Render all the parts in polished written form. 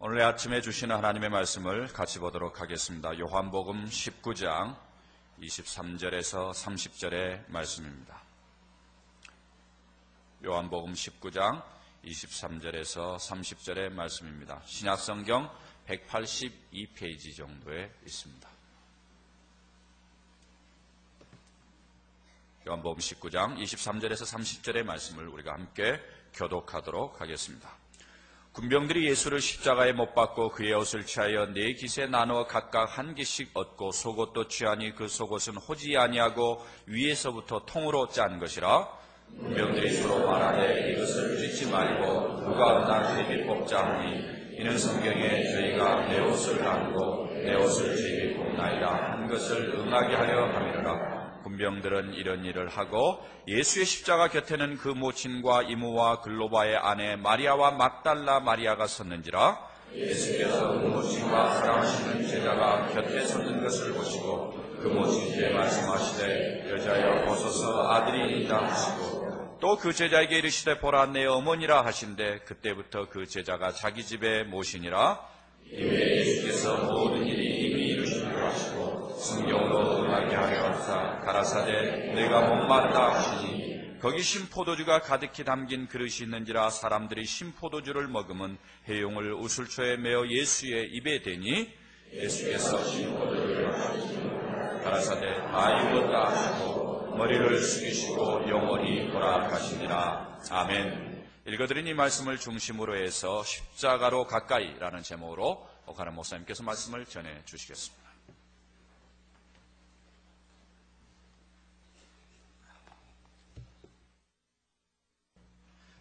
오늘 아침에 주시는 하나님의 말씀을 같이 보도록 하겠습니다. 요한복음 19장 23절에서 30절의 말씀입니다. 요한복음 19장 23절에서 30절의 말씀입니다. 신약성경 182페이지 정도에 있습니다. 요한복음 19장 23절에서 30절의 말씀을 우리가 함께 교독하도록 하겠습니다. 군병들이 예수를 십자가에 못 박고 그의 옷을 취하여 네 깃에 나누어 각각 한 깃씩 얻고 속옷도 취하니 그 속옷은 호지 아니하고 위에서부터 통으로 짠 것이라. 군병들이 서로 말하되 이것을 찢지 말고 누가 없나 제비 뽑자 하니 이는 성경에 저희가 내 옷을 나누고 내 옷을 제비 뽑나이다 한 것을 응하게 하려 함이로라. 군병들은 이런 일을 하고 예수의 십자가 곁에는 그 모친과 이모와 글로바의 아내 마리아와 막달라 마리아가 섰는지라. 예수께서 그 모친과 사랑하시는 제자가 곁에 섰는 것을 보시고 그 모친께 말씀하시되 여자여 보소서 아들이니이다 하시고 또 그 제자에게 이르시되 보라 내 어머니라 하신대 그때부터 그 제자가 자기 집에 모시니라. 이에 예수께서 모든 일이 이미 이루시기로 하시고 성경으로 응하게 하려 하사 가라사대 내가 목마르다 하시니 거기 신포도주가 가득히 담긴 그릇이 있는지라. 사람들이 신포도주를 먹으면 해용을 우슬초에 메어 예수의 입에 대니 예수께서 신포도주를 하시니 가라사대 다 이루었다 하시고 머리를 숙이시고 영원히 돌아가시니라. 아멘. 읽어드린 이 말씀을 중심으로 해서 십자가로 가까이라는 제목으로 오카는 목사님께서 말씀을 전해 주시겠습니다.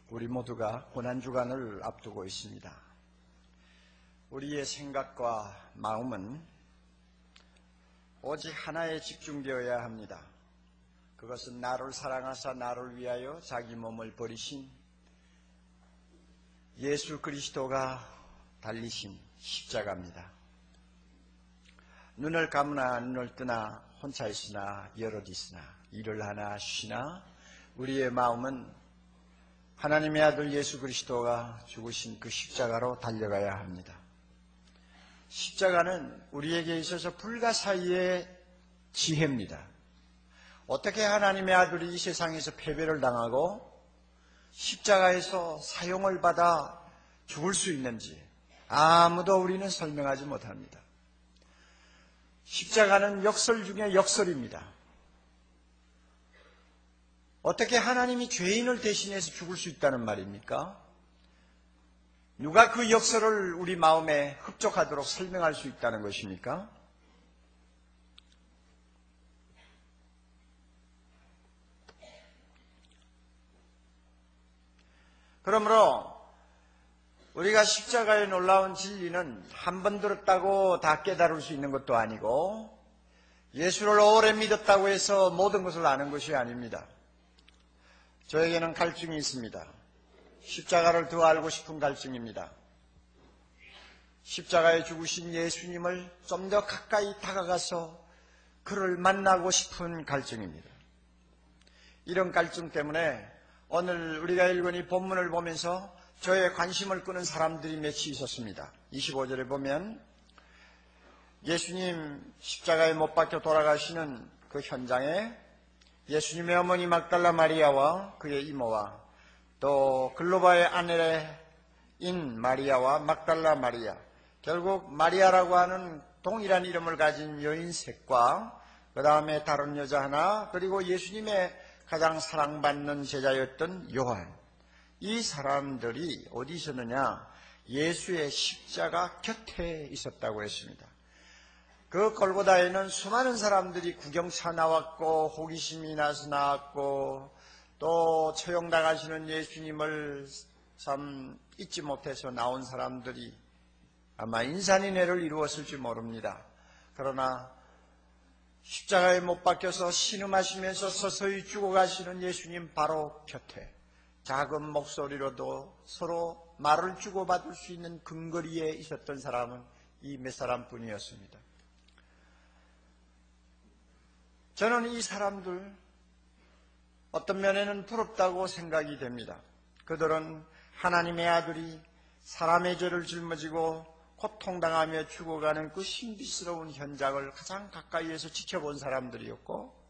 우리 모두가 고난주간을 앞두고 있습니다. 우리의 생각과 마음은 오직 하나에 집중되어야 합니다. 그것은 나를 사랑하사 나를 위하여 자기 몸을 버리신 예수 그리스도가 달리신 십자가입니다. 눈을 감으나 눈을 뜨나 혼자 있으나 여럿 있으나 일을 하나 쉬나 우리의 마음은 하나님의 아들 예수 그리스도가 죽으신 그 십자가로 달려가야 합니다. 십자가는 우리에게 있어서 불가사의의 지혜입니다. 어떻게 하나님의 아들이 이 세상에서 패배를 당하고 십자가에서 사용을 받아 죽을 수 있는지 아무도 우리는 설명하지 못합니다. 십자가는 역설 중에 역설입니다. 어떻게 하나님이 죄인을 대신해서 죽을 수 있다는 말입니까? 누가 그 역설을 우리 마음에 흡족하도록 설명할 수 있다는 것입니까? 그러므로 우리가 십자가의 놀라운 진리는 한 번 들었다고 다 깨달을 수 있는 것도 아니고 예수를 오래 믿었다고 해서 모든 것을 아는 것이 아닙니다. 저에게는 갈증이 있습니다. 십자가를 더 알고 싶은 갈증입니다. 십자가에 죽으신 예수님을 좀 더 가까이 다가가서 그를 만나고 싶은 갈증입니다. 이런 갈증 때문에 오늘 우리가 읽은 이 본문을 보면서 저의 관심을 끄는 사람들이 몇이 있었습니다. 25절에 보면 예수님 십자가에 못 박혀 돌아가시는 그 현장에 예수님의 어머니 막달라 마리아와 그의 이모와 또 글로바의 아내인 마리아와 막달라 마리아, 결국 마리아라고 하는 동일한 이름을 가진 여인 셋과 그 다음에 다른 여자 하나, 그리고 예수님의 가장 사랑받는 제자였던 요한, 이 사람들이 어디 있었느냐? 예수의 십자가 곁에 있었다고 했습니다. 그 골고다에는 수많은 사람들이 구경차 나왔고 호기심이 나서 나왔고 또 처형당하시는 예수님을 참 잊지 못해서 나온 사람들이 아마 인산인해를 이루었을지 모릅니다. 그러나 십자가에 못 박혀서 신음하시면서 서서히 죽어가시는 예수님 바로 곁에 작은 목소리로도 서로 말을 주고받을 수 있는 근거리에 있었던 사람은 이 몇 사람뿐이었습니다. 저는 이 사람들 어떤 면에는 부럽다고 생각이 됩니다. 그들은 하나님의 아들이 사람의 죄를 짊어지고 고통당하며 죽어가는 그 신비스러운 현장을 가장 가까이에서 지켜본 사람들이었고,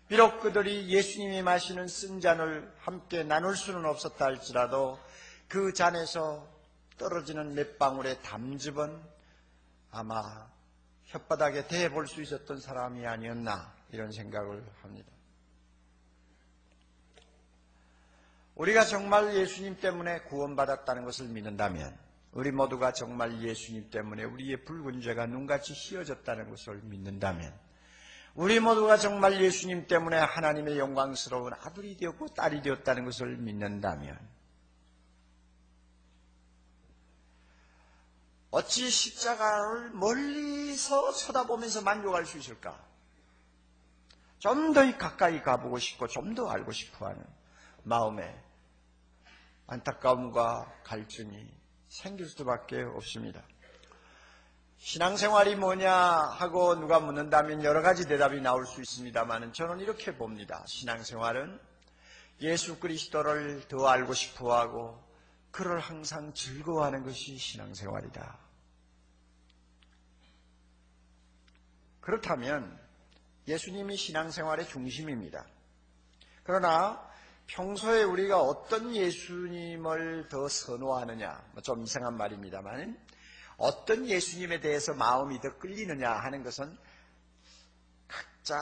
비록 그들이 예수님이 마시는 쓴 잔을 함께 나눌 수는 없었다 할지라도 그 잔에서 떨어지는 몇 방울의 담즙은 아마 혓바닥에 대볼 수 있었던 사람이 아니었나, 이런 생각을 합니다. 우리가 정말 예수님 때문에 구원받았다는 것을 믿는다면, 우리 모두가 정말 예수님 때문에 우리의 붉은 죄가 눈같이 휘어졌다는 것을 믿는다면, 우리 모두가 정말 예수님 때문에 하나님의 영광스러운 아들이 되었고 딸이 되었다는 것을 믿는다면, 어찌 십자가를 멀리서 쳐다보면서 만족할 수 있을까? 좀 더 가까이 가보고 싶고 좀 더 알고 싶어하는 마음에 안타까움과 갈증이 생길 수밖에 없습니다. 신앙생활이 뭐냐 하고 누가 묻는다면 여러 가지 대답이 나올 수 있습니다만, 저는 이렇게 봅니다. 신앙생활은 예수 그리스도를 더 알고 싶어하고 그를 항상 즐거워하는 것이 신앙생활이다. 그렇다면 예수님이 신앙생활의 중심입니다. 그러나 평소에 우리가 어떤 예수님을 더 선호하느냐, 좀 이상한 말입니다만, 어떤 예수님에 대해서 마음이 더 끌리느냐 하는 것은 각자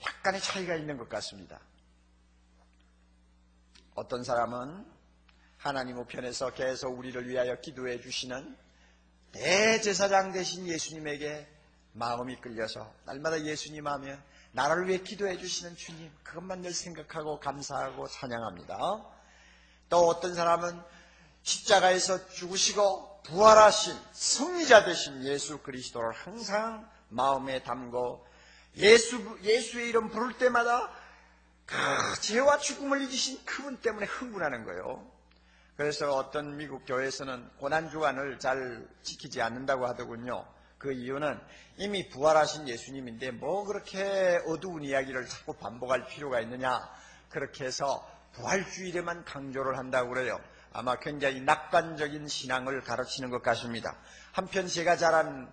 약간의 차이가 있는 것 같습니다. 어떤 사람은 하나님 우편에서 계속 우리를 위하여 기도해 주시는 대제사장 되신 예수님에게 마음이 끌려서 날마다 예수님 하면 나를 위해 기도해 주시는 주님, 그것만 늘 생각하고 감사하고 찬양합니다. 또 어떤 사람은 십자가에서 죽으시고 부활하신 승리자 되신 예수 그리스도를 항상 마음에 담고 예수의 이름 부를 때마다 그 죄와 죽음을 이기신 그분 때문에 흥분하는 거예요. 그래서 어떤 미국 교회에서는 고난주간을 잘 지키지 않는다고 하더군요. 그 이유는 이미 부활하신 예수님인데 뭐 그렇게 어두운 이야기를 자꾸 반복할 필요가 있느냐, 그렇게 해서 부활주일에만 강조를 한다고 그래요. 아마 굉장히 낙관적인 신앙을 가르치는 것 같습니다. 한편 제가 자란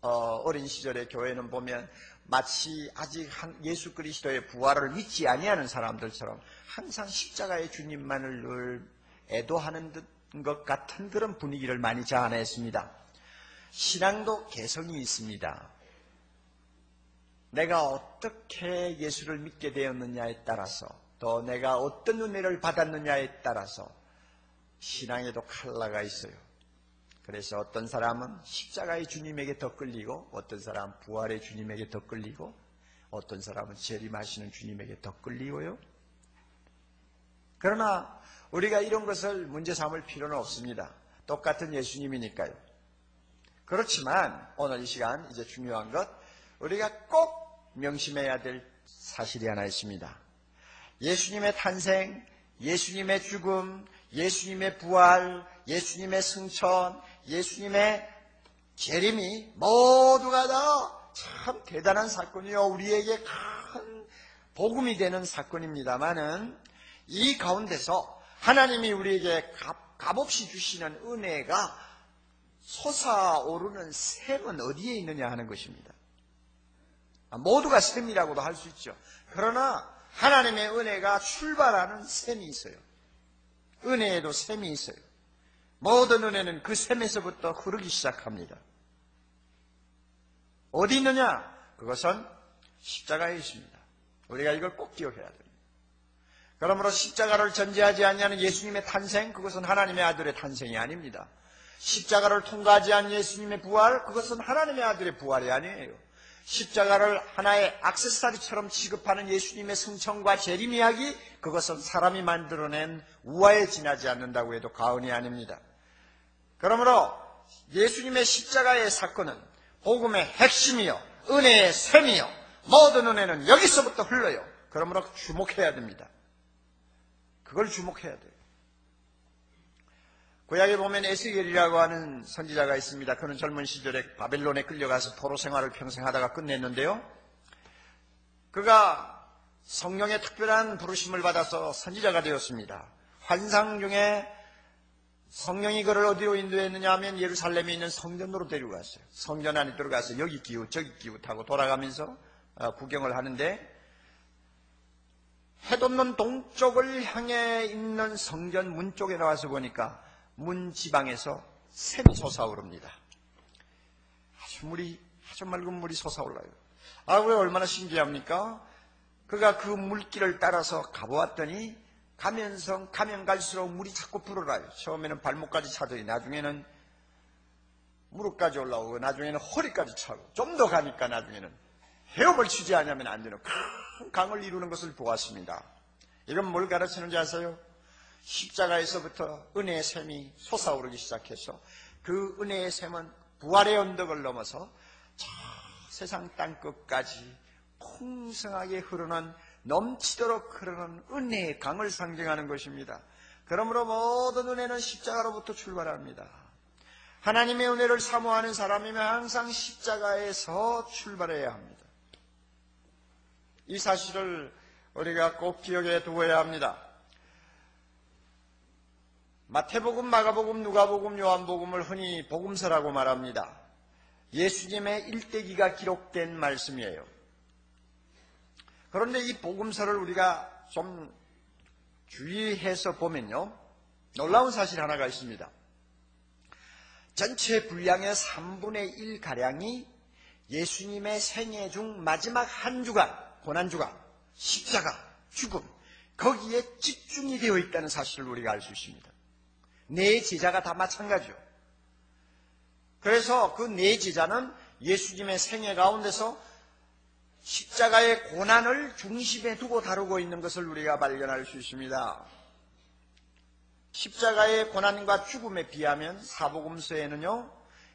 어린 시절의 교회는 보면 마치 아직 예수 그리스도의 부활을 믿지 아니하는 사람들처럼 항상 십자가의 주님만을 늘 애도하는 것 같은 그런 분위기를 많이 자아냈습니다. 신앙도 개성이 있습니다. 내가 어떻게 예수를 믿게 되었느냐에 따라서, 또 내가 어떤 은혜를 받았느냐에 따라서 신앙에도 컬러가 있어요. 그래서 어떤 사람은 십자가의 주님에게 더 끌리고, 어떤 사람은 부활의 주님에게 더 끌리고, 어떤 사람은 재림하시는 주님에게 더 끌리고요. 그러나 우리가 이런 것을 문제 삼을 필요는 없습니다. 똑같은 예수님이니까요. 그렇지만 오늘 이 시간 이제 중요한 것, 우리가 꼭 명심해야 될 사실이 하나 있습니다. 예수님의 탄생, 예수님의 죽음, 예수님의 부활, 예수님의 승천, 예수님의 재림이 모두가 다 참 대단한 사건이요, 우리에게 큰 복음이 되는 사건입니다만은, 이 가운데서 하나님이 우리에게 값없이 주시는 은혜가 솟아오르는 샘은 어디에 있느냐 하는 것입니다. 모두가 샘이라고도 할 수 있죠. 그러나 하나님의 은혜가 출발하는 샘이 있어요. 은혜에도 샘이 있어요. 모든 은혜는 그 샘에서부터 흐르기 시작합니다. 어디 있느냐? 그것은 십자가에 있습니다. 우리가 이걸 꼭 기억해야 됩니다. 그러므로 십자가를 전제하지 않냐는 예수님의 탄생, 그것은 하나님의 아들의 탄생이 아닙니다. 십자가를 통과하지 않은 예수님의 부활, 그것은 하나님의 아들의 부활이 아니에요. 십자가를 하나의 액세서리처럼 취급하는 예수님의 승천과 재림 이야기, 그것은 사람이 만들어낸 우화에 지나지 않는다고 해도 과언이 아닙니다. 그러므로 예수님의 십자가의 사건은 복음의 핵심이요, 은혜의 샘이요, 모든 은혜는 여기서부터 흘러요. 그러므로 주목해야 됩니다. 그걸 주목해야 돼요. 구약에 보면 에스겔이라고 하는 선지자가 있습니다. 그는 젊은 시절에 바벨론에 끌려가서 포로 생활을 평생 하다가 끝냈는데요. 그가 성령의 특별한 부르심을 받아서 선지자가 되었습니다. 환상 중에 성령이 그를 어디로 인도했느냐 하면 예루살렘에 있는 성전으로 데려갔어요. 성전 안에 들어가서 여기 기웃 저기 기웃하고 돌아가면서 구경을 하는데 해돋는 동쪽을 향해 있는 성전 문 쪽에 나와서 보니까 문 지방에서 샘이 솟아오릅니다. 아주 맑은 물이 솟아올라요. 왜 얼마나 신기합니까? 그가 그 물길을 따라서 가보았더니 가면 갈수록 물이 자꾸 불어나요. 처음에는 발목까지 차더니 나중에는 무릎까지 올라오고 나중에는 허리까지 차고 좀 더 가니까 나중에는 헤엄을 치지 않으면 안 되는 큰 강을 이루는 것을 보았습니다. 이건 뭘 가르치는지 아세요? 십자가에서부터 은혜의 샘이 솟아오르기 시작해서 그 은혜의 샘은 부활의 언덕을 넘어서 저 세상 땅끝까지 풍성하게 흐르는 넘치도록 흐르는 은혜의 강을 상징하는 것입니다. 그러므로 모든 은혜는 십자가로부터 출발합니다. 하나님의 은혜를 사모하는 사람이면 항상 십자가에서 출발해야 합니다. 이 사실을 우리가 꼭 기억해 두어야 합니다. 마태복음, 마가복음, 누가복음, 요한복음을 흔히 복음서라고 말합니다. 예수님의 일대기가 기록된 말씀이에요. 그런데 이 복음서를 우리가 좀 주의해서 보면요, 놀라운 사실 하나가 있습니다. 전체 분량의 3분의 1가량이 예수님의 생애 중 마지막 한 주간, 고난주간, 십자가, 죽음, 거기에 집중이 되어 있다는 사실을 우리가 알 수 있습니다. 네 제자가 다 마찬가지요. 그래서 그 네 제자는 예수님의 생애 가운데서 십자가의 고난을 중심에 두고 다루고 있는 것을 우리가 발견할 수 있습니다. 십자가의 고난과 죽음에 비하면 사복음서에는요,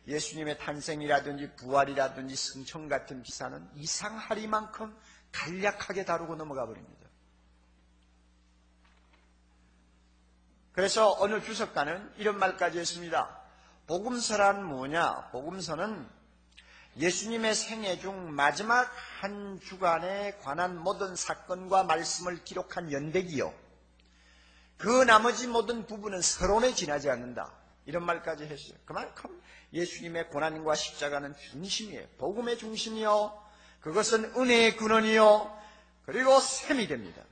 예수님의 탄생이라든지 부활이라든지 승천 같은 기사는 이상하리만큼 간략하게 다루고 넘어가 버립니다. 그래서 어느 주석가는 이런 말까지 했습니다. 복음서란 뭐냐? 복음서는 예수님의 생애 중 마지막 한 주간에 관한 모든 사건과 말씀을 기록한 연대기요, 그 나머지 모든 부분은 서론에 지나지 않는다. 이런 말까지 했어요. 그만큼 예수님의 고난과 십자가는 중심이에요. 복음의 중심이요, 그것은 은혜의 근원이요, 그리고 샘이 됩니다.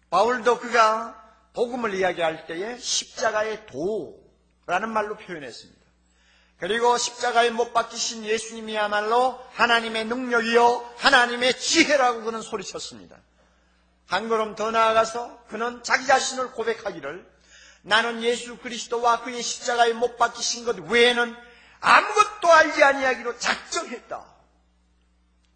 바울도 그가 복음을 이야기할 때에 십자가의 도라는 말로 표현했습니다. 그리고 십자가에 못 박히신 예수님이야말로 하나님의 능력이요 하나님의 지혜라고 그는 소리쳤습니다. 한 걸음 더 나아가서 그는 자기 자신을 고백하기를, 나는 예수 그리스도와 그의 십자가에 못 박히신 것 외에는 아무것도 알지 아니하기로 작정했다,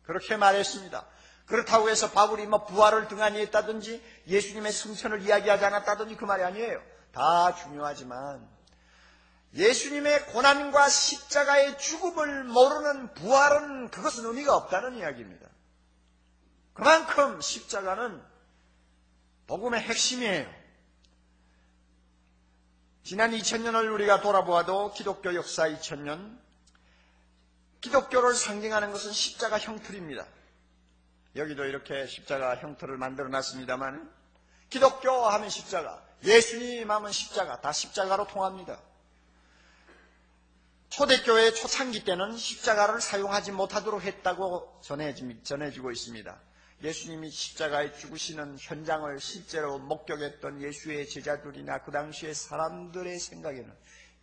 그렇게 말했습니다. 그렇다고 해서 바울이 부활을 등한히 했다든지 예수님의 승천을 이야기하지 않았다든지 그 말이 아니에요. 다 중요하지만 예수님의 고난과 십자가의 죽음을 모르는 부활은, 그것은 의미가 없다는 이야기입니다. 그만큼 십자가는 복음의 핵심이에요. 지난 2000년을 우리가 돌아보아도 기독교 역사 2000년, 기독교를 상징하는 것은 십자가 형틀입니다. 여기도 이렇게 십자가 형틀을 만들어 놨습니다만, 기독교 하면 십자가, 예수님 하면 십자가, 다 십자가로 통합니다. 초대교회 초창기 때는 십자가를 사용하지 못하도록 했다고 전해지고 있습니다. 예수님이 십자가에 죽으시는 현장을 실제로 목격했던 예수의 제자들이나 그 당시의 사람들의 생각에는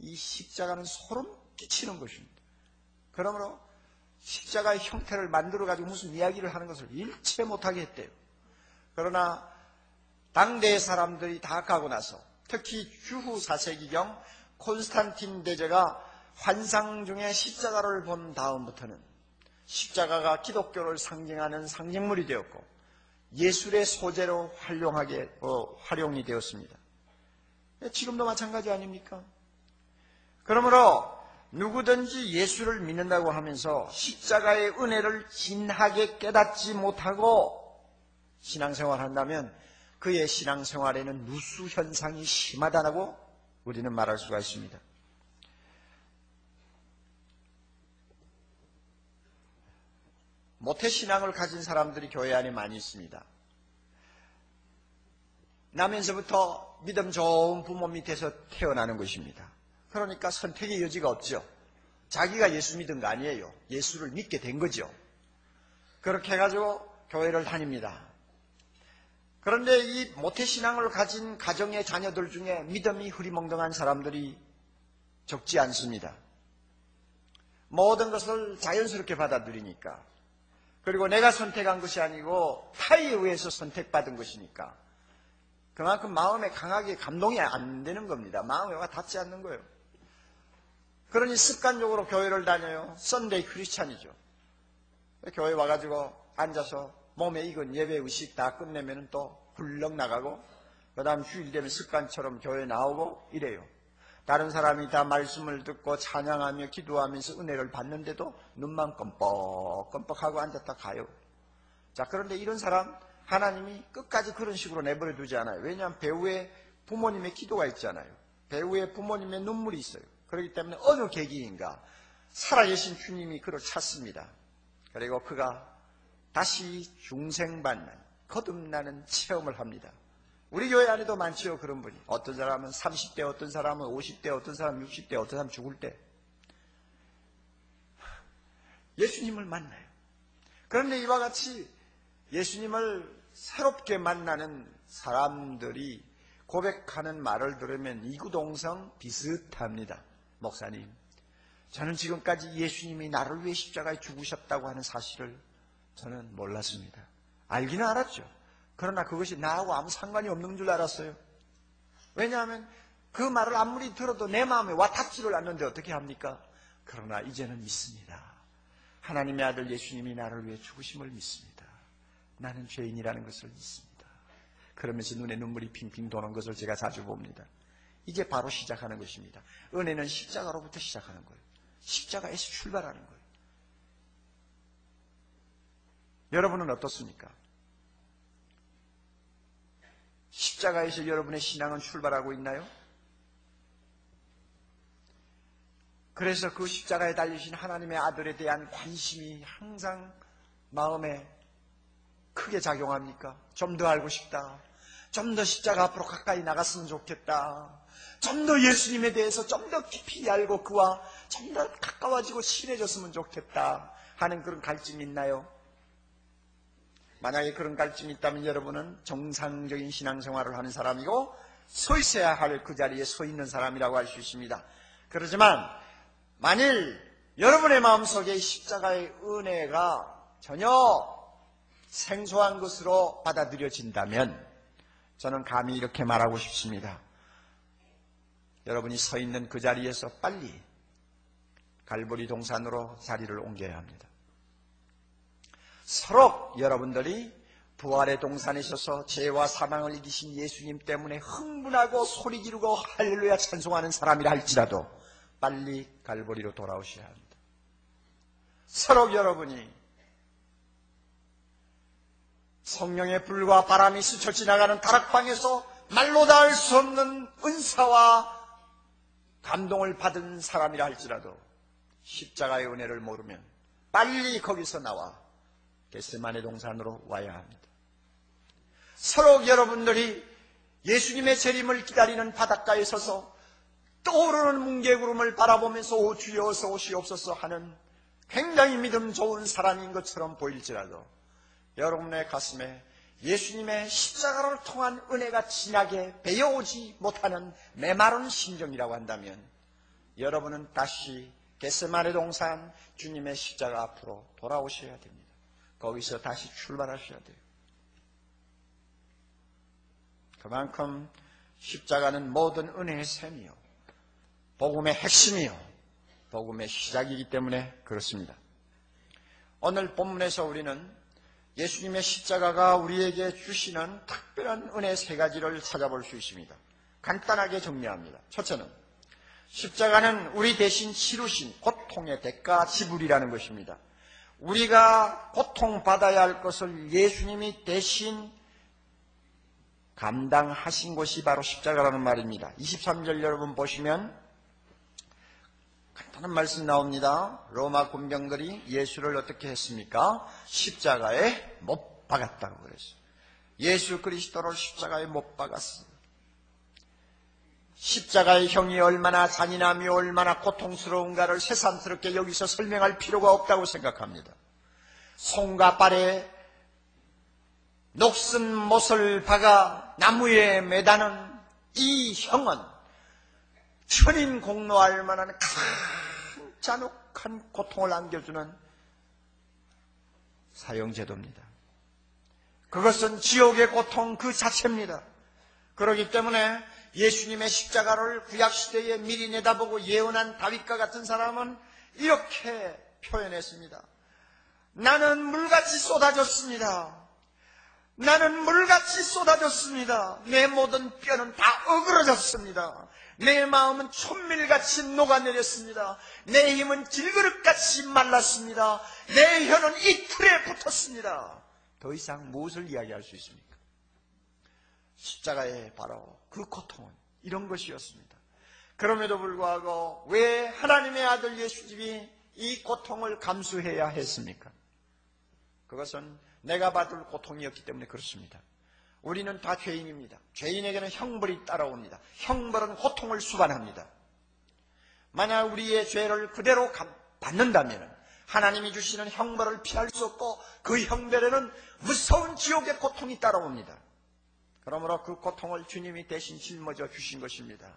이 십자가는 소름 끼치는 것입니다. 그러므로 십자가의 형태를 만들어가지고 무슨 이야기를 하는 것을 일체 못하게 했대요. 그러나 당대의 사람들이 다 가고 나서, 특히 주후 4세기경 콘스탄틴 대제가 환상 중에 십자가를 본 다음부터는 십자가가 기독교를 상징하는 상징물이 되었고 예술의 소재로 활용이 되었습니다. 지금도 마찬가지 아닙니까? 그러므로 누구든지 예수를 믿는다고 하면서 십자가의 은혜를 진하게 깨닫지 못하고 신앙생활을 한다면 그의 신앙생활에는 누수 현상이 심하다고 우리는 말할 수가 있습니다. 모태신앙을 가진 사람들이 교회 안에 많이 있습니다. 나면서부터 믿음 좋은 부모 밑에서 태어나는 것입니다. 그러니까 선택의 여지가 없죠. 자기가 예수 믿은 거 아니에요. 예수를 믿게 된 거죠. 그렇게 해가지고 교회를 다닙니다. 그런데 이 모태신앙을 가진 가정의 자녀들 중에 믿음이 흐리멍덩한 사람들이 적지 않습니다. 모든 것을 자연스럽게 받아들이니까. 그리고 내가 선택한 것이 아니고 타에 의해서 선택받은 것이니까. 그만큼 마음에 강하게 감동이 안 되는 겁니다. 마음에 와 닿지 않는 거예요. 그러니 습관적으로 교회를 다녀요. 썬데이 크리스찬이죠. 교회 와가지고 앉아서 몸에 익은 예배 의식 다 끝내면 또 훌렁 나가고 그 다음 주일 되면 습관처럼 교회 나오고 이래요. 다른 사람이 다 말씀을 듣고 찬양하며 기도하면서 은혜를 받는데도 눈만 껌뻑껌뻑하고 앉았다 가요. 자, 그런데 이런 사람 하나님이 끝까지 그런 식으로 내버려 두지 않아요. 왜냐하면 배우의 부모님의 기도가 있잖아요. 배우의 부모님의 눈물이 있어요. 그렇기 때문에 어느 계기인가 살아계신 주님이 그를 찾습니다. 그리고 그가 다시 중생받는 거듭나는 체험을 합니다. 우리 교회 안에도 많죠, 그런 분이. 어떤 사람은 30대, 어떤 사람은 50대, 어떤 사람은 60대, 어떤 사람은 죽을 때 예수님을 만나요. 그런데 이와 같이 예수님을 새롭게 만나는 사람들이 고백하는 말을 들으면 이구동성 비슷합니다. 목사님, 저는 지금까지 예수님이 나를 위해 십자가에 죽으셨다고 하는 사실을 저는 몰랐습니다. 알기는 알았죠. 그러나 그것이 나하고 아무 상관이 없는 줄 알았어요. 왜냐하면 그 말을 아무리 들어도 내 마음에 와 닿지를 않는데 어떻게 합니까? 그러나 이제는 믿습니다. 하나님의 아들 예수님이 나를 위해 죽으심을 믿습니다. 나는 죄인이라는 것을 믿습니다. 그러면서 눈에 눈물이 핑핑 도는 것을 제가 자주 봅니다. 이제 바로 시작하는 것입니다. 은혜는 십자가로부터 시작하는 거예요. 십자가에서 출발하는 거예요. 여러분은 어떻습니까? 십자가에서 여러분의 신앙은 출발하고 있나요? 그래서 그 십자가에 달리신 하나님의 아들에 대한 관심이 항상 마음에 크게 작용합니까? 좀 더 알고 싶다. 좀 더 십자가 앞으로 가까이 나갔으면 좋겠다. 좀 더 예수님에 대해서 좀 더 깊이 알고 그와 좀 더 가까워지고 친해졌으면 좋겠다 하는 그런 갈증이 있나요? 만약에 그런 갈증이 있다면 여러분은 정상적인 신앙생활을 하는 사람이고 서 있어야 할 그 자리에 서 있는 사람이라고 할 수 있습니다. 그렇지만 만일 여러분의 마음속에 십자가의 은혜가 전혀 생소한 것으로 받아들여진다면 저는 감히 이렇게 말하고 싶습니다. 여러분이 서 있는 그 자리에서 빨리 갈보리 동산으로 자리를 옮겨야 합니다. 서로 여러분들이 부활의 동산에 서서 죄와 사망을 이기신 예수님 때문에 흥분하고 소리 지르고 할렐루야 찬송하는 사람이라 할지라도 빨리 갈보리로 돌아오셔야 합니다. 서로 여러분이 성령의 불과 바람이 스쳐 지나가는 다락방에서 말로 닿을 수 없는 은사와 감동을 받은 사람이라 할지라도 십자가의 은혜를 모르면 빨리 거기서 나와 겟세마네 동산으로 와야 합니다. 서로 여러분들이 예수님의 재림을 기다리는 바닷가에 서서 떠오르는 뭉게구름을 바라보면서 오 주여 어서 오시옵소서 하는 굉장히 믿음 좋은 사람인 것처럼 보일지라도 여러분의 가슴에 예수님의 십자가를 통한 은혜가 진하게 배어오지 못하는 메마른 심정이라고 한다면 여러분은 다시 겟세마네 동산 주님의 십자가 앞으로 돌아오셔야 됩니다. 거기서 다시 출발하셔야 돼요. 그만큼 십자가는 모든 은혜의 셈이요 복음의 핵심이요 복음의 시작이기 때문에 그렇습니다. 오늘 본문에서 우리는 예수님의 십자가가 우리에게 주시는 특별한 은혜 세 가지를 찾아볼 수 있습니다. 간단하게 정리합니다. 첫째는 십자가는 우리 대신 치르신 고통의 대가 지불이라는 것입니다. 우리가 고통받아야 할 것을 예수님이 대신 감당하신 것이 바로 십자가라는 말입니다. 23절 여러분 보시면 간단한 말씀 나옵니다. 로마 군병들이 예수를 어떻게 했습니까? 십자가에 못 박았다고 그랬어요. 예수 그리스도를 십자가에 못 박았어요. 십자가의 형이 얼마나 잔인하며 얼마나 고통스러운가를 새삼스럽게 여기서 설명할 필요가 없다고 생각합니다. 손과 발에 녹슨 못을 박아 나무에 매다는 이 형은 천인 공로할 만한 큰 잔혹한 고통을 안겨주는 사형제도입니다. 그것은 지옥의 고통 그 자체입니다. 그렇기 때문에 예수님의 십자가를 구약시대에 미리 내다보고 예언한 다윗과 같은 사람은 이렇게 표현했습니다. 나는 물같이 쏟아졌습니다. 나는 물같이 쏟아졌습니다. 내 모든 뼈는 다 어그러졌습니다. 내 마음은 촛밀같이 녹아내렸습니다. 내 힘은 질그릇같이 말랐습니다. 내 혀는 이 틀에 붙었습니다. 더 이상 무엇을 이야기할 수 있습니까? 십자가의 바로 그 고통은 이런 것이었습니다. 그럼에도 불구하고 왜 하나님의 아들 예수님이 이 고통을 감수해야 했습니까? 그것은 내가 받을 고통이었기 때문에 그렇습니다. 우리는 다 죄인입니다. 죄인에게는 형벌이 따라옵니다. 형벌은 고통을 수반합니다. 만약 우리의 죄를 그대로 받는다면 하나님이 주시는 형벌을 피할 수 없고 그 형벌에는 무서운 지옥의 고통이 따라옵니다. 그러므로 그 고통을 주님이 대신 짊어져 주신 것입니다.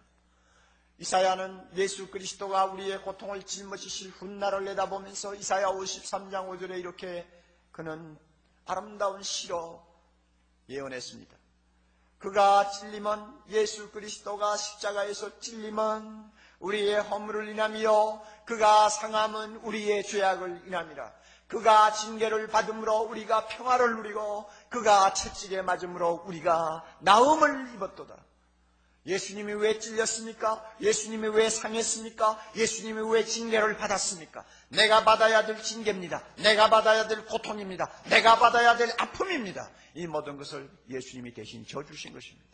이사야는 예수 그리스도가 우리의 고통을 짊어지실 훗날을 내다보면서 이사야 53장 5절에 이렇게 그는 아름다운 시로 예언했습니다. 그가 찔림은 예수 그리스도가 십자가에서 찔림은 우리의 허물을 인함이요 그가 상함은 우리의 죄악을 인함이라. 그가 징계를 받음으로 우리가 평화를 누리고 그가 채찍에 맞음으로 우리가 나음을 입었도다. 예수님이 왜 찔렸습니까? 예수님이 왜 상했습니까? 예수님이 왜 징계를 받았습니까? 내가 받아야 될 징계입니다. 내가 받아야 될 고통입니다. 내가 받아야 될 아픔입니다. 이 모든 것을 예수님이 대신 져주신 것입니다.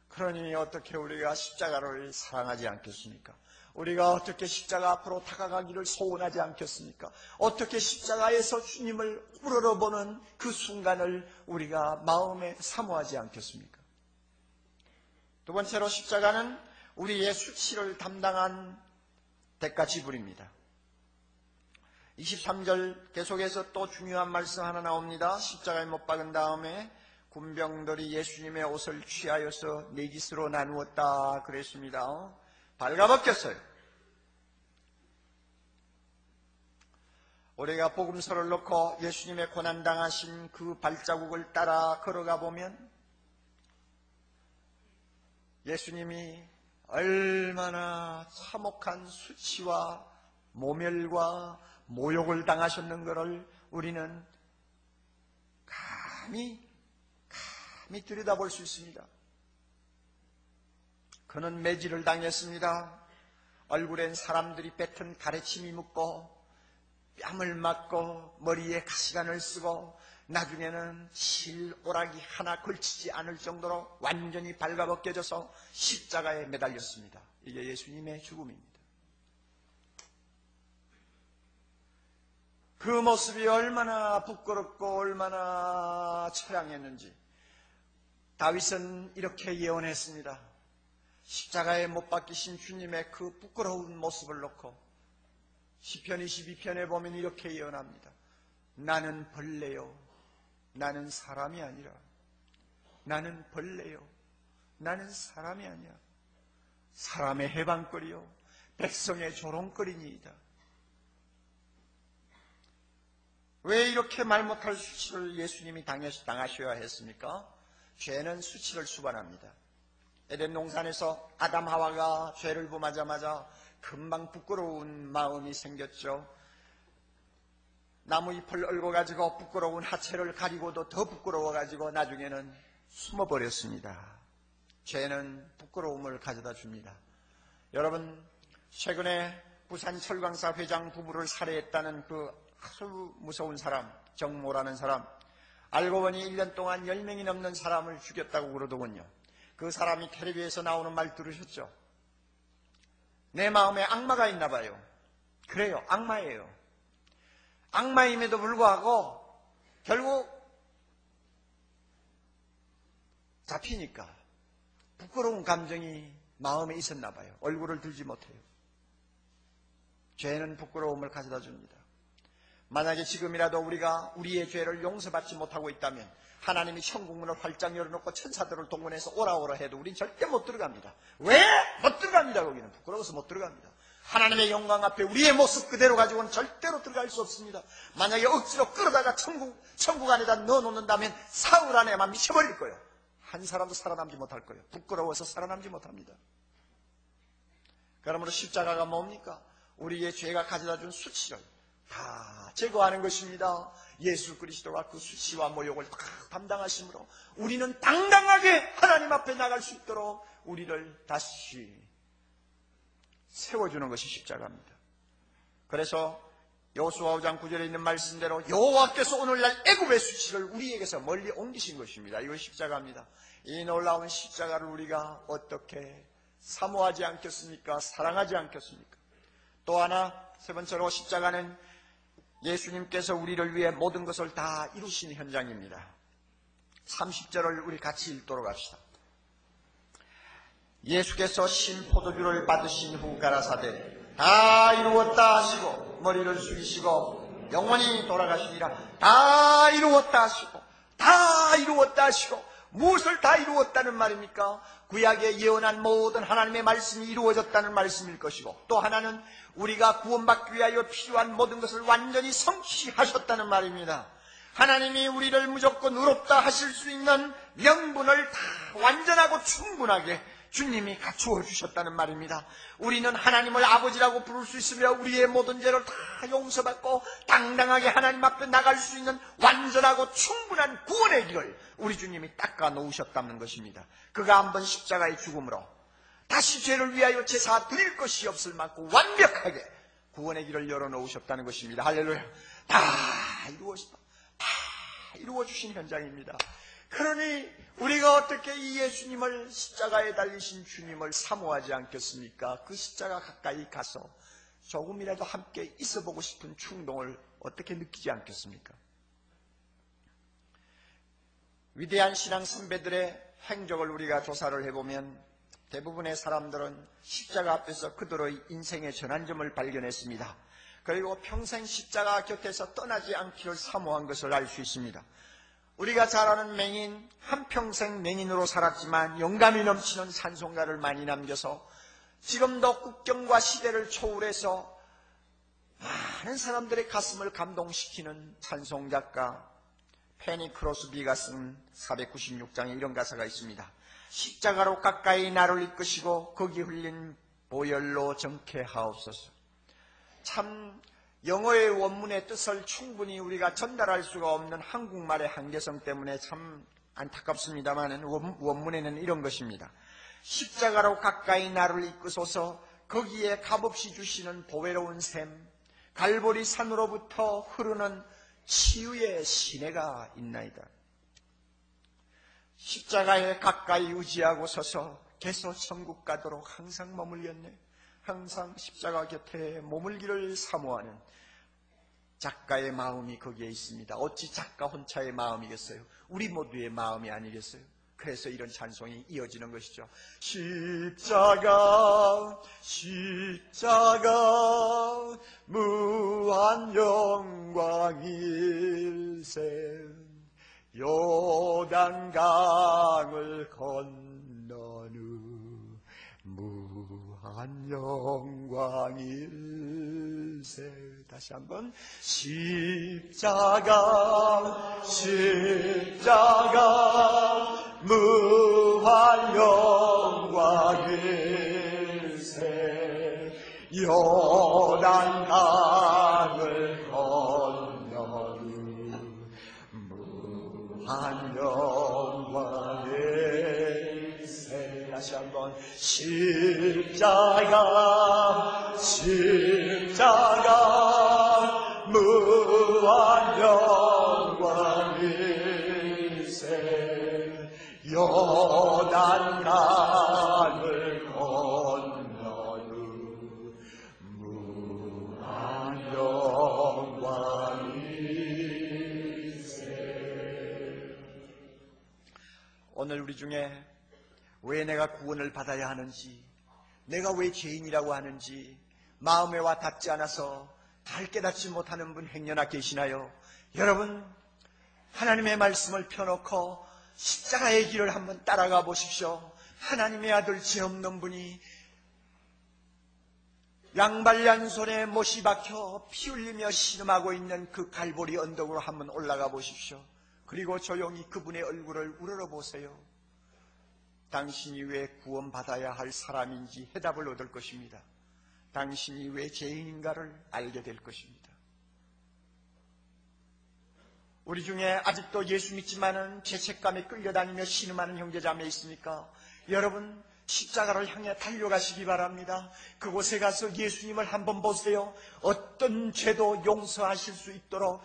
그러니 어떻게 우리가 십자가를 사랑하지 않겠습니까? 우리가 어떻게 십자가 앞으로 다가가기를 소원하지 않겠습니까? 어떻게 십자가에서 주님을 우러러보는 그 순간을 우리가 마음에 사모하지 않겠습니까? 두 번째로 십자가는 우리의 수치를 담당한 대가 지불입니다. 23절 계속해서 또 중요한 말씀 하나 나옵니다. 십자가에 못 박은 다음에 군병들이 예수님의 옷을 취하여서 네 깃으로 나누었다 그랬습니다. 발가벗겼어요. 우리가 복음서를 놓고 예수님의 고난당하신 그 발자국을 따라 걸어가 보면 예수님이 얼마나 참혹한 수치와 모멸과 모욕을 당하셨는 것을 우리는 감히 들여다볼 수 있습니다. 그는 매질을 당했습니다. 얼굴엔 사람들이 뱉은 가래침이 묻고 뺨을 맞고 머리에 가시관을 쓰고 나중에는 실오라기 하나 걸치지 않을 정도로 완전히 발가벗겨져서 십자가에 매달렸습니다. 이게 예수님의 죽음입니다. 그 모습이 얼마나 부끄럽고 얼마나 처량했는지 다윗은 이렇게 예언했습니다. 십자가에 못 박히신 주님의 그 부끄러운 모습을 놓고 시편 22편에 보면 이렇게 예언합니다. 나는 벌레요. 나는 사람이 아니라. 나는 벌레요. 나는 사람이 아니야. 사람의 해방거리요. 백성의 조롱거리니이다. 왜 이렇게 말 못할 수치를 예수님이 당하셔야 했습니까? 죄는 수치를 수반합니다. 에덴 동산에서 아담 하와가 죄를 범하자마자 금방 부끄러운 마음이 생겼죠. 나무잎을 얽어가지고 부끄러운 하체를 가리고도 더 부끄러워가지고 나중에는 숨어버렸습니다. 죄는 부끄러움을 가져다 줍니다. 여러분, 최근에 부산 철광사 회장 부부를 살해했다는 그 아주 무서운 사람, 정모라는 사람, 알고 보니 1년 동안 10명이 넘는 사람을 죽였다고 그러더군요. 그 사람이 텔레비에서 나오는 말 들으셨죠? 내 마음에 악마가 있나 봐요. 그래요, 악마예요. 악마임에도 불구하고 결국 잡히니까 부끄러운 감정이 마음에 있었나 봐요. 얼굴을 들지 못해요. 죄는 부끄러움을 가져다 줍니다. 만약에 지금이라도 우리가 우리의 죄를 용서받지 못하고 있다면 하나님이 천국문을 활짝 열어놓고 천사들을 동원해서 오라 해도 우린 절대 못 들어갑니다. 왜? 못 들어갑니다. 거기는 부끄러워서 못 들어갑니다. 하나님의 영광 앞에 우리의 모습 그대로 가지고는 절대로 들어갈 수 없습니다. 만약에 억지로 끌어다가 천국 안에다 넣어놓는다면 사흘 안에만 미쳐버릴 거예요. 한 사람도 살아남지 못할 거예요. 부끄러워서 살아남지 못합니다. 그러므로 십자가가 뭡니까? 우리의 죄가 가져다준 수치를 다 제거하는 것입니다. 예수 그리스도가 그 수치와 모욕을 다 담당하심으로 우리는 당당하게 하나님 앞에 나갈 수 있도록 우리를 다시 세워주는 것이 십자가입니다. 그래서 여호수아 5장 9절에 있는 말씀대로 여호와께서 오늘날 애굽의 수치를 우리에게서 멀리 옮기신 것입니다. 이것이 십자가입니다. 이 놀라운 십자가를 우리가 어떻게 사모하지 않겠습니까? 사랑하지 않겠습니까? 또 하나 세 번째로 십자가는 예수님께서 우리를 위해 모든 것을 다 이루신 현장입니다. 30절을 우리 같이 읽도록 합시다. 예수께서 신포도주를 받으신 후 가라사대 다 이루었다 하시고 머리를 숙이시고 영원히 돌아가시니라. 다 이루었다 하시고 다 이루었다 하시고 무엇을 다 이루었다는 말입니까? 구약에 예언한 모든 하나님의 말씀이 이루어졌다는 말씀일 것이고 또 하나는 우리가 구원받기 위하여 필요한 모든 것을 완전히 성취하셨다는 말입니다. 하나님이 우리를 무조건 의롭다 하실 수 있는 명분을 다 완전하고 충분하게 주님이 갖추어 주셨다는 말입니다. 우리는 하나님을 아버지라고 부를 수 있으며 우리의 모든 죄를 다 용서받고 당당하게 하나님 앞에 나갈 수 있는 완전하고 충분한 구원의 길을 우리 주님이 닦아 놓으셨다는 것입니다. 그가 한번 십자가의 죽음으로 다시 죄를 위하여 제사 드릴 것이 없을 만큼 완벽하게 구원의 길을 열어놓으셨다는 것입니다. 할렐루야. 다 이루어주신 현장입니다. 그러니 우리가 어떻게 이 예수님을 십자가에 달리신 주님을 사모하지 않겠습니까? 그 십자가 가까이 가서 조금이라도 함께 있어보고 싶은 충동을 어떻게 느끼지 않겠습니까? 위대한 신앙 선배들의 행적을 우리가 조사를 해보면 대부분의 사람들은 십자가 앞에서 그들의 인생의 전환점을 발견했습니다. 그리고 평생 십자가 곁에서 떠나지 않기를 사모한 것을 알 수 있습니다. 우리가 잘 아는 맹인, 한평생 맹인으로 살았지만 영감이 넘치는 찬송가를 많이 남겨서 지금도 국경과 시대를 초월해서 많은 사람들의 가슴을 감동시키는 찬송작가 페니 크로스비가 쓴 496장에 이런 가사가 있습니다. 십자가로 가까이 나를 이끄시고 거기 흘린 보혈로 정케하옵소서. 참 영어의 원문의 뜻을 충분히 우리가 전달할 수가 없는 한국말의 한계성 때문에 참 안타깝습니다만 원문에는 이런 것입니다. 십자가로 가까이 나를 이끄소서 거기에 값없이 주시는 보배로운 샘 갈보리 산으로부터 흐르는 치유의 시내가 있나이다. 십자가에 가까이 의지하고 서서 계속 천국 가도록 항상 머물겠네. 항상 십자가 곁에 머물기를 사모하는 작가의 마음이 거기에 있습니다. 어찌 작가 혼자의 마음이겠어요? 우리 모두의 마음이 아니겠어요? 그래서 이런 찬송이 이어지는 것이죠. 십자가 십자가 무한 영광일세 요단강을 건넌 후 무한 영광일세. 다시 한번 십자가 십자가 무한 영광일세 요단강을 건넌 후 무한 영광일세. 다시 한번 십자가 십자가 무한 영광일세 요단강을 건넌 후 무한 영광일세. 오늘 우리 중에 왜 내가 구원을 받아야 하는지, 내가 왜 죄인이라고 하는지 마음에 와 닿지 않아서 잘 깨닫지 못하는 분 행여나 계시나요? 여러분, 하나님의 말씀을 펴놓고 십자가의 길을 한번 따라가 보십시오. 하나님의 아들 죄 없는 분이 양발얀 손에 못이 박혀 피 흘리며 신음하고 있는 그 갈보리 언덕으로 한번 올라가 보십시오. 그리고 조용히 그분의 얼굴을 우러러보세요. 당신이 왜 구원받아야 할 사람인지 해답을 얻을 것입니다. 당신이 왜 죄인인가를 알게 될 것입니다. 우리 중에 아직도 예수 믿지만은 죄책감에 끌려다니며 신음하는 형제자매 있습니까? 여러분, 십자가를 향해 달려가시기 바랍니다. 그곳에 가서 예수님을 한번 보세요. 어떤 죄도 용서하실 수 있도록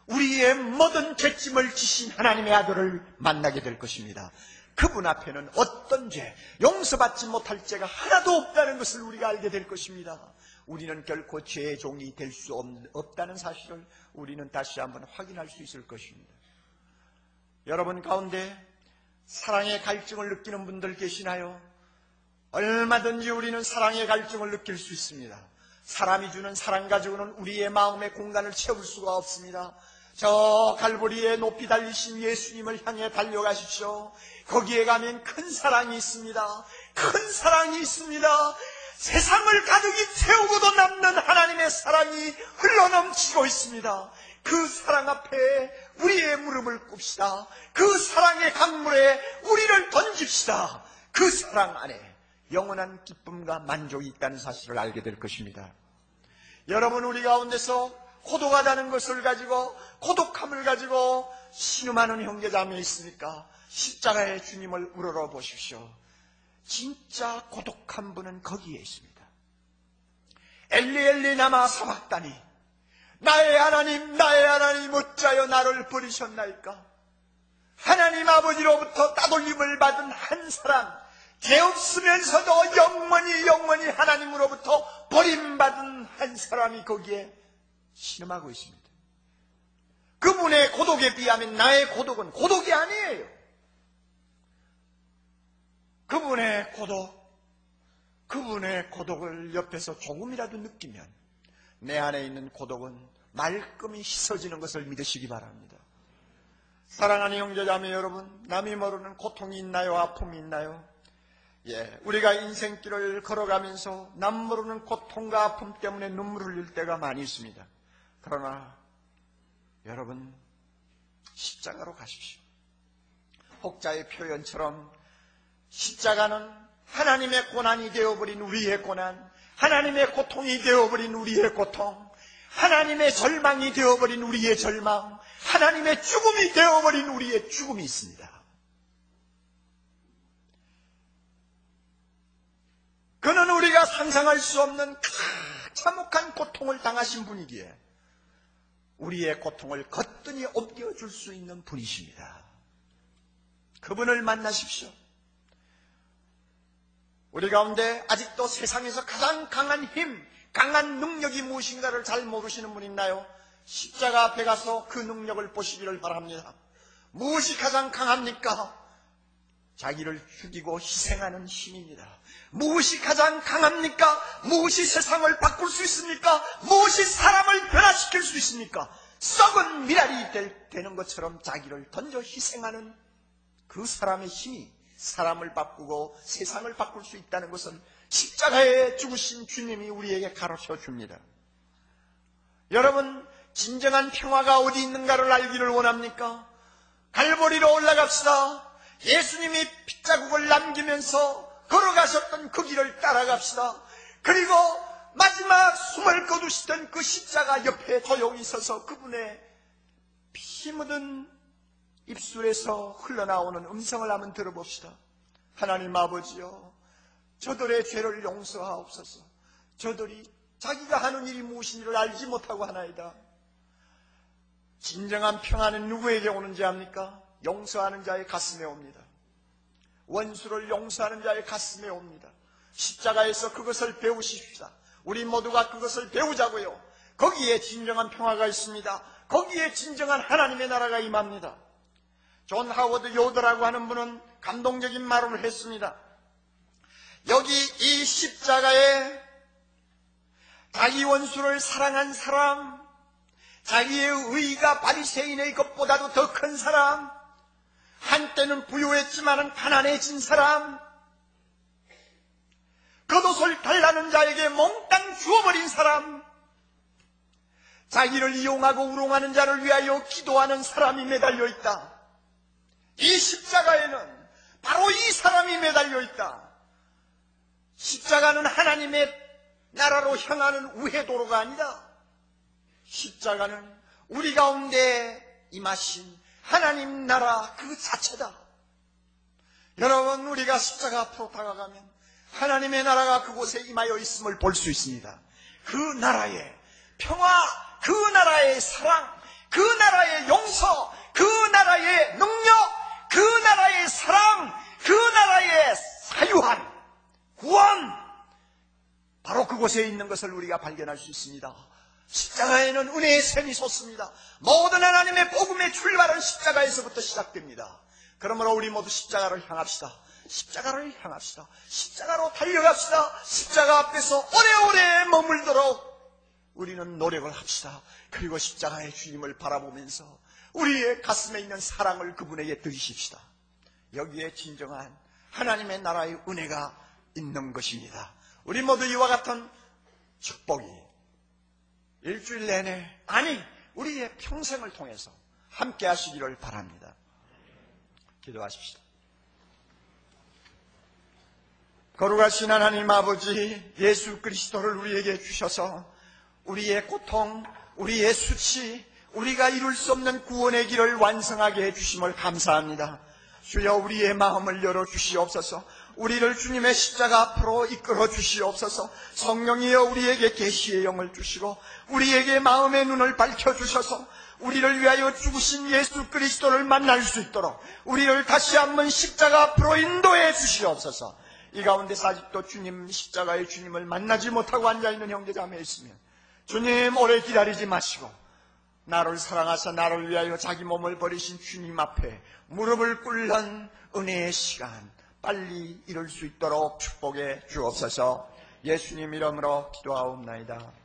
우리의 모든 죄짐을 지신 하나님의 아들을 만나게 될 것입니다. 그분 앞에는 어떤 죄, 용서받지 못할 죄가 하나도 없다는 것을 우리가 알게 될 것입니다. 우리는 결코 죄의 종이 될 수 없다는 사실을 우리는 다시 한번 확인할 수 있을 것입니다. 여러분 가운데 사랑의 갈증을 느끼는 분들 계시나요? 얼마든지 우리는 사랑의 갈증을 느낄 수 있습니다. 사람이 주는 사랑 가지고는 우리의 마음의 공간을 채울 수가 없습니다. 저 갈보리에 높이 달리신 예수님을 향해 달려가십시오. 거기에 가면 큰 사랑이 있습니다. 큰 사랑이 있습니다. 세상을 가득히 채우고도 남는 하나님의 사랑이 흘러넘치고 있습니다. 그 사랑 앞에 우리의 무릎을 꿇읍시다. 그 사랑의 강물에 우리를 던집시다. 그 사랑 안에 영원한 기쁨과 만족이 있다는 사실을 알게 될 것입니다. 여러분, 우리 가운데서 고독하다는 것을 가지고, 고독함을 가지고 신음하는 형제자매 있으니까 십자가의 주님을 우러러 보십시오. 진짜 고독한 분은 거기에 있습니다. 엘리 엘리 나마 사박다니, 나의 하나님 어찌하여 나를 버리셨나이까? 하나님 아버지로부터 따돌림을 받은 한 사람, 죄 없으면서도 영원히 하나님으로부터 버림받은 한 사람이 거기에 신음하고 있습니다. 그분의 고독에 비하면 나의 고독은 고독이 아니에요. 그분의 고독을 옆에서 조금이라도 느끼면 내 안에 있는 고독은 말끔히 씻어지는 것을 믿으시기 바랍니다. 사랑하는 형제자매 여러분, 남이 모르는 고통이 있나요? 아픔이 있나요? 우리가 인생길을 걸어가면서 남 모르는 고통과 아픔 때문에 눈물 흘릴 때가 많이 있습니다. 그러나 여러분, 십자가로 가십시오. 혹자의 표현처럼 십자가는 하나님의 고난이 되어버린 우리의 고난, 하나님의 고통이 되어버린 우리의 고통, 하나님의 절망이 되어버린 우리의 절망, 하나님의 죽음이 되어버린 우리의 죽음이 있습니다. 그는 우리가 상상할 수 없는 참혹한 고통을 당하신 분이기에 우리의 고통을 거뜬히 옮겨줄 수 있는 분이십니다. 그분을 만나십시오. 우리 가운데 아직도 세상에서 가장 강한 힘, 강한 능력이 무엇인가를 잘 모르시는 분 있나요? 십자가 앞에 가서 그 능력을 보시기를 바랍니다. 무엇이 가장 강합니까? 자기를 죽이고 희생하는 힘입니다. 무엇이 가장 강합니까? 무엇이 세상을 바꿀 수 있습니까? 무엇이 사람을 변화시킬 수 있습니까? 썩은 미랄이 되는 것처럼 자기를 던져 희생하는 그 사람의 힘이 사람을 바꾸고 세상을 바꿀 수 있다는 것은 십자가에 죽으신 주님이 우리에게 가르쳐 줍니다. 여러분, 진정한 평화가 어디 있는가를 알기를 원합니까? 갈보리로 올라갑시다. 예수님이 핏자국을 남기면서 걸어가셨던 그 길을 따라갑시다. 그리고 마지막 숨을 거두시던 그 십자가 옆에 조용히 서서 그분의 피 묻은 입술에서 흘러나오는 음성을 한번 들어봅시다. 하나님 아버지여, 저들의 죄를 용서하옵소서. 저들이 자기가 하는 일이 무엇인지를 알지 못하고 하나이다. 진정한 평안은 누구에게 오는지 압니까? 용서하는 자의 가슴에 옵니다. 원수를 용서하는 자의 가슴에 옵니다. 십자가에서 그것을 배우십시다. 우리 모두가 그것을 배우자고요. 거기에 진정한 평화가 있습니다. 거기에 진정한 하나님의 나라가 임합니다. 존 하워드 요더라고 하는 분은 감동적인 말을 했습니다. 여기 이 십자가에 자기 원수를 사랑한 사람, 자기의 의가 바리새인의 것보다도 더 큰 사람, 한때는 부유했지만 가난해진 사람, 겉옷을 달라는 자에게 몽땅 주어버린 사람, 자기를 이용하고 우롱하는 자를 위하여 기도하는 사람이 매달려 있다. 이 십자가에는 바로 이 사람이 매달려 있다. 십자가는 하나님의 나라로 향하는 우회도로가 아니다. 십자가는 우리 가운데 임하신 하나님 나라 그 자체다. 여러분, 우리가 십자가 앞으로 다가가면 하나님의 나라가 그곳에 임하여 있음을 볼 수 있습니다. 그 나라의 평화, 그 나라의 사랑, 그 나라의 용서, 그 나라의 능력, 그 나라의 사랑, 그 나라의 사유한 구원, 바로 그곳에 있는 것을 우리가 발견할 수 있습니다. 십자가에는 은혜의 샘이 솟습니다. 모든 하나님의 복음의 출발은 십자가에서부터 시작됩니다. 그러므로 우리 모두 십자가를 향합시다. 십자가를 향합시다. 십자가로 달려갑시다. 십자가 앞에서 오래오래 머물도록 우리는 노력을 합시다. 그리고 십자가의 주님을 바라보면서 우리의 가슴에 있는 사랑을 그분에게 드리십시다. 여기에 진정한 하나님의 나라의 은혜가 있는 것입니다. 우리 모두 이와 같은 축복이 일주일 내내, 아니 우리의 평생을 통해서 함께 하시기를 바랍니다. 기도하십시다. 거룩하신 하나님 아버지, 예수 그리스도를 우리에게 주셔서 우리의 고통, 우리의 수치, 우리가 이룰 수 없는 구원의 길을 완성하게 해주심을 감사합니다. 주여, 우리의 마음을 열어주시옵소서. 우리를 주님의 십자가 앞으로 이끌어 주시옵소서. 성령이여, 우리에게 계시의 영을 주시고 우리에게 마음의 눈을 밝혀주셔서 우리를 위하여 죽으신 예수 그리스도를 만날 수 있도록 우리를 다시 한번 십자가 앞으로 인도해 주시옵소서. 이 가운데서 아직도 주님, 십자가의 주님을 만나지 못하고 앉아있는 형제자매 있으면 주님, 오래 기다리지 마시고 나를 사랑하사 나를 위하여 자기 몸을 버리신 주님 앞에 무릎을 꿇는 은혜의 시간 빨리 이룰 수 있도록 축복해 주옵소서. 예수님 이름으로 기도하옵나이다.